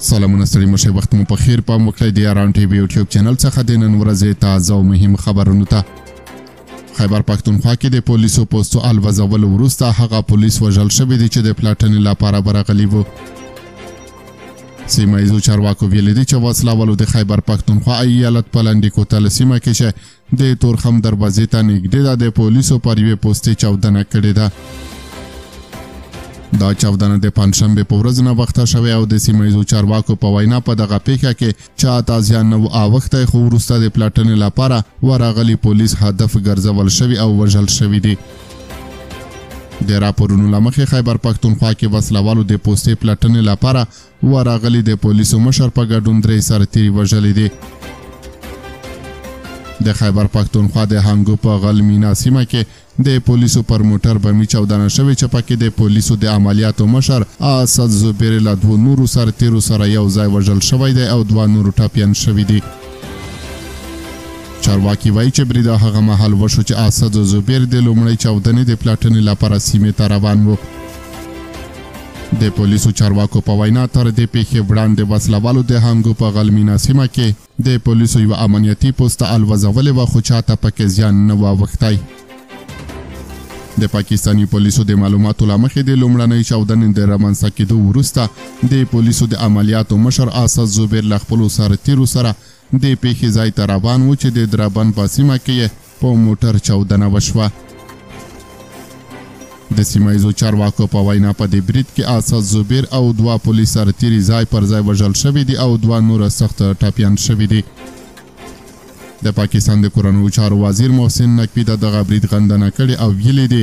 سلامونه ستړي مشه وخت مو په خیر په مکړی دی اران ټي وي یوټیوب چینل څخه د نن ورځې تازه او مهم خبرونو ته خیبر پښتونخوا کې د پولیسو پوسټو الوزول وروسته هغه پولیس وژل شوی دی چې د پلاټنې لپاره برغلی وو سیمه ییزو چارواکو ویلي دي چې وسله د خیبر پښتونخوا ایالت په لاندې کوتل سیمه کې چې د تورخم دروازې ته نږدې د پولیسو پر یوې پوسټې چاودنه کړې ده دا چاودنه د پنځشنبې په ورځ نه وخته شوې او د سیمه ییزو چارواکو په وینا په دغه پیښه کې چاته زیان نه اوښتی خو وروسته د پلاټنې لپاره ورغلي پولیس هدف ګرځول شوي او وژل شوي دي د راپورونو له مخې خیبر پښتونخوا کې وسلوالو د پوستې پلاټنې لپاره ورغلي د پولیسو مشر په ګډون 3 سرتیري وژلي دي د خیبر پښتونخوا د هنګو په غلمینا سیمه کې د پولیسو پر موټر بمي چاودنه شوې چې پکې د پولیسو د عملیاتو مشر اسد زبیر له 2 نورو سرتیرو سره یو ځای وژل شوی دی او 2 نورو ټپیان شوي دي چارواکي وایي چې برید هغه مهال وشو چې اسد زبیر د لومړۍ چاودنې د پلاټنې لپاره سیمې ته روان و د پولیسو چارواکو په وینا تر دې پیښې وړاندې وسلوالو د هنګو په غلمینا سیمه کې د پولیسو یو امنیتي پوسټه الوزولې وه خو چاته پکې زیان نه و اوښتی د پاکستاني پولیسو د معلوماتو له مخې د لومړنۍ چاودنې د رامنځته کېدو وروسته د پولیسو د عملیاتو مشر اسد زبیر له خپلو سرتیرو سره د پیښې ځای ته روان و چې د درابن په سیمه کې په موټر چاودنه وشوه د سیمه ییزو چارواکو په وینا په دې برید کې اسد زبیر او 2 پولیس سرتیري ځای پر ځای وژل شوي دي او 2 نور سخت ټپیان شوي دي د پاکستان د کورنیو چارو وزیر محسن نقوی دغه برید غندنه کړې او ویلي دي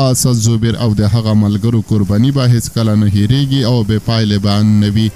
اسد زبیر او د هغه ملګرو قرباني به هیڅکله نه هیریږي او بې پایلې به نه وي